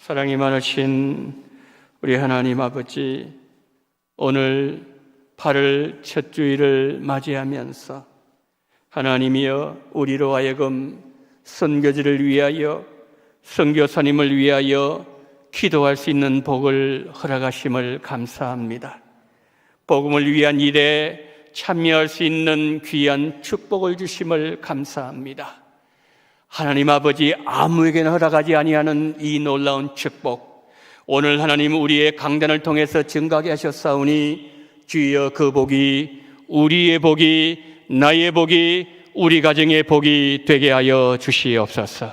사랑이 많으신 우리 하나님 아버지, 오늘 8월 첫 주일을 맞이하면서 하나님이여 우리로 하여금 선교지를 위하여 선교사님을 위하여 기도할 수 있는 복을 허락하심을 감사합니다. 복음을 위한 일에 참여할 수 있는 귀한 축복을 주심을 감사합니다. 하나님 아버지, 아무에게나 허락하지 아니하는 이 놀라운 축복, 오늘 하나님 우리의 강단을 통해서 증가하게 하셨사오니 주여 그 복이 우리의 복이, 나의 복이, 우리 가정의 복이 되게 하여 주시옵소서.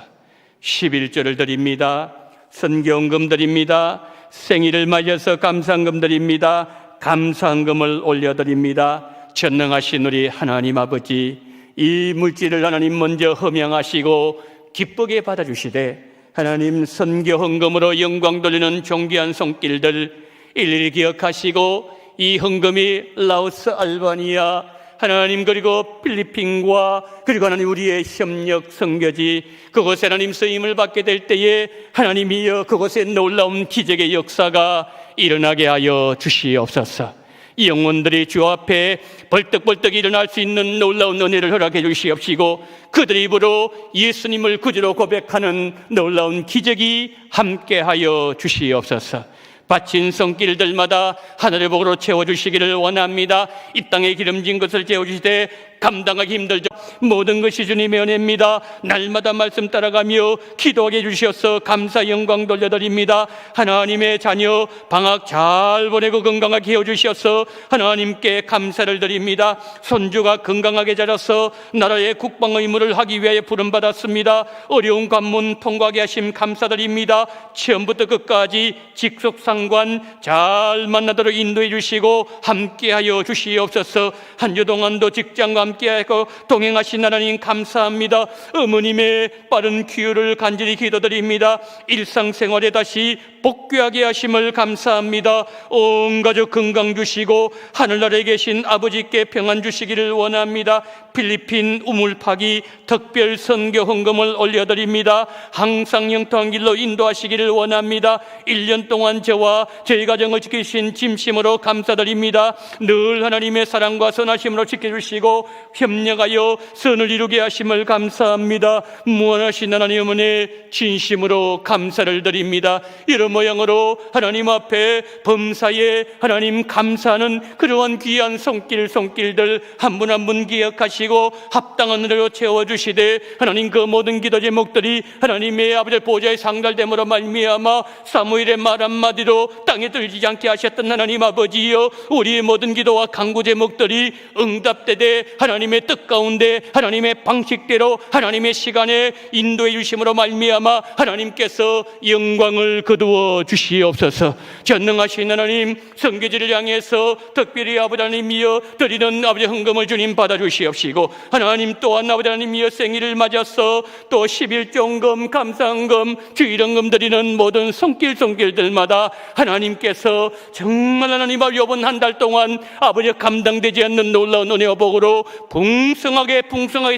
11조를 드립니다. 선교헌금 드립니다. 생일을 맞이해서 감사헌금 드립니다. 감사헌금을 올려드립니다. 전능하신 우리 하나님 아버지, 이 물질을 하나님 먼저 허명하시고 기쁘게 받아주시되 하나님 선교헌금으로 영광 돌리는 존귀한 손길들 일일이 기억하시고 이 헌금이 라오스, 알바니아, 하나님 그리고 필리핀과 그리고 하나님 우리의 협력 선교지 그곳에 하나님 쓰임을 받게 될 때에 하나님이여 그곳에 놀라운 기적의 역사가 일어나게 하여 주시옵소서. 이 영혼들이 주 앞에 벌떡벌떡 일어날 수 있는 놀라운 은혜를 허락해 주시옵시고 그들 입으로 예수님을 구주로 고백하는 놀라운 기적이 함께하여 주시옵소서. 바친 손길들마다 하늘의 복으로 채워주시기를 원합니다. 이 땅에 기름진 것을 채워주시되 감당하기 힘들죠. 모든 것이 주님의 은혜입니다. 날마다 말씀 따라가며 기도하게 해주셔서 감사 영광 돌려드립니다. 하나님의 자녀 방학 잘 보내고 건강하게 해주셔서 하나님께 감사를 드립니다. 손주가 건강하게 자라서 나라의 국방 의무를 하기 위하여 부름받았습니다. 어려운 관문 통과하게 하심 감사드립니다. 처음부터 끝까지 직속상관 잘 만나도록 인도해 주시고 함께하여 주시옵소서. 한 주 동안도 직장과 함께하고 동행하신 하나님 감사합니다. 어머님의 빠른 귀유를 간절히 기도드립니다. 일상생활에 다시 복귀하게 하심을 감사합니다. 온 가족 건강 주시고 하늘나라에 계신 아버지께 평안 주시기를 원합니다. 필리핀 우물파기 특별 선교 헌금을 올려드립니다. 항상 영통한 길로 인도하시기를 원합니다. 1년 동안 저와 저희 가정을 지키신 진심으로 감사드립니다. 늘 하나님의 사랑과 선하심으로 지켜주시고 협력하여 선을 이루게 하심을 감사합니다. 무한하신 하나님 은혜 진심으로 감사를 드립니다. 이런 모양으로 하나님 앞에 범사에 하나님 감사하는 그러한 귀한 손길들 한 분 한 분 기억하시고 합당한 은혜로 채워주시되 하나님 그 모든 기도 제목들이 하나님의 아버지 보좌의 상달됨으로 말미암아 사무엘의 말 한마디로 땅에 들지 않게 하셨던 하나님 아버지여, 우리의 모든 기도와 간구 제목들이 응답되되 하나님의 뜻 가운데 하나님의 방식대로 하나님의 시간에 인도해 주심으로 말미암아 하나님께서 영광을 거두어 주시옵소서. 전능하신 하나님, 선교지를 향해서 특별히 아버지 하나님이여 드리는 아버지 헌금을 주님 받아주시옵시고, 하나님 또한 아버지 하나님이여 생일을 맞아서 또 11조헌금, 감사헌금, 주일헌금 드리는 모든 손길들마다 하나님께서 정말 하나님 아버지 이번 한 달 동안 아버지 감당되지 않는 놀라운 은혜와 복으로 풍성하게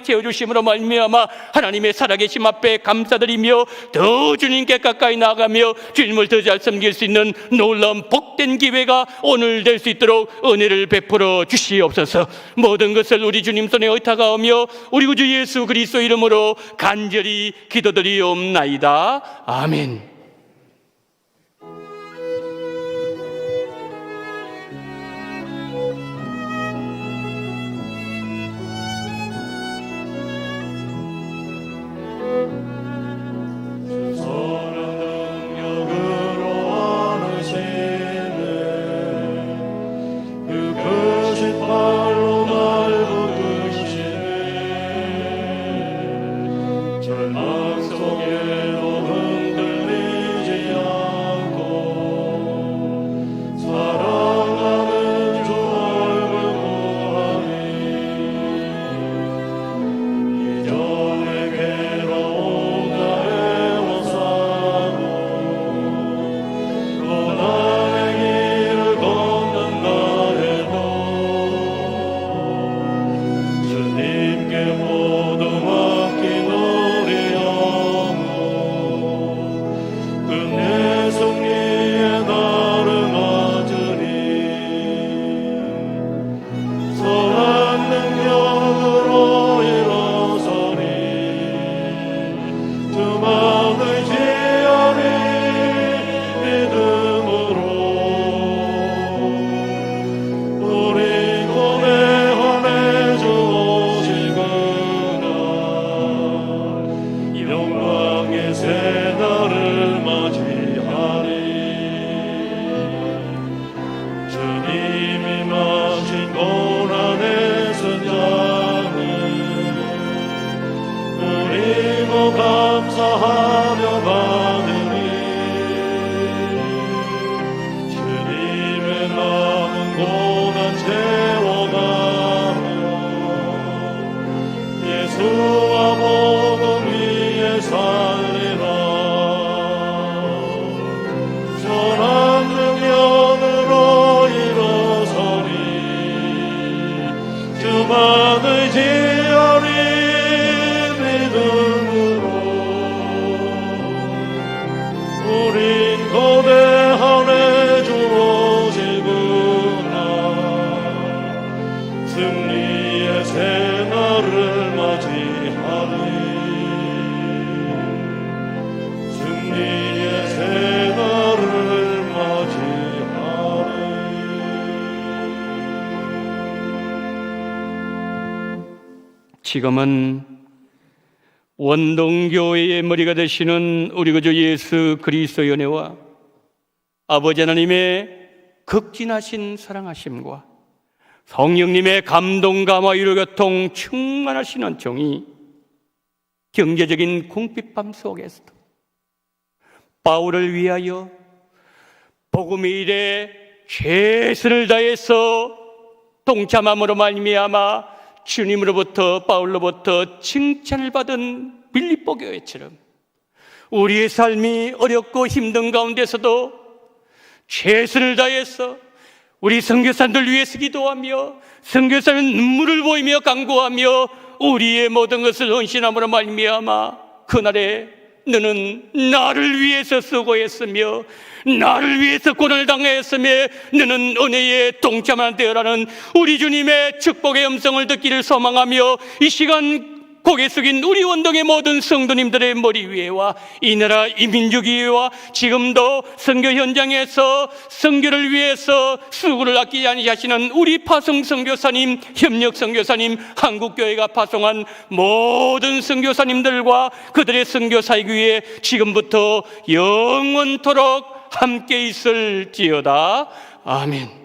채워주심으로 말미암아 하나님의 살아계심 앞에 감사드리며 더 주님께 가까이 나아가며 주님을 더 잘 섬길 수 있는 놀라운 복된 기회가 오늘 될 수 있도록 은혜를 베풀어 주시옵소서. 모든 것을 우리 주님 손에 의탁하오며 우리 구주 예수 그리스도 이름으로 간절히 기도드리옵나이다. 아멘. 절망 속에도 흔들림 우린 거대함에 주어지구나. 승리의 새날을 맞이하리. 승리의 새날을 맞이하리. 지금은 원동교회의 머리가 되시는 우리 구주 예수 그리스도의 은혜와 아버지 하나님의 극진하신 사랑하심과 성령님의 감동, 감화, 위로, 교통 충만하시는 종이 경제적인 궁핍함 속에서도 바울을 위하여 복음의 일에 최선을 다해서 동참함으로 말미암아 주님으로부터 바울로부터 칭찬을 받은 빌립보 교회처럼 우리의 삶이 어렵고 힘든 가운데서도 최선을 다해서 우리 선교사들 위해서 기도하며 선교사는 눈물을 보이며 간구하며 우리의 모든 것을 헌신함으로 말미암아 그날에 너는 나를 위해서 수고했으며 나를 위해서 고난을 당했으며 너는 은혜에 동참한 되어라는 우리 주님의 축복의 음성을 듣기를 소망하며 이 시간 고개 숙인 우리 원동의 모든 성도님들의 머리 위에와 이 나라 이 민족 위에와 지금도 선교 현장에서 선교를 위해서 수고를 아끼지 아니하시는 우리 파송 선교사님, 협력 선교사님, 한국교회가 파송한 모든 선교사님들과 그들의 선교사역 위에 지금부터 영원토록 함께 있을지어다. 아멘.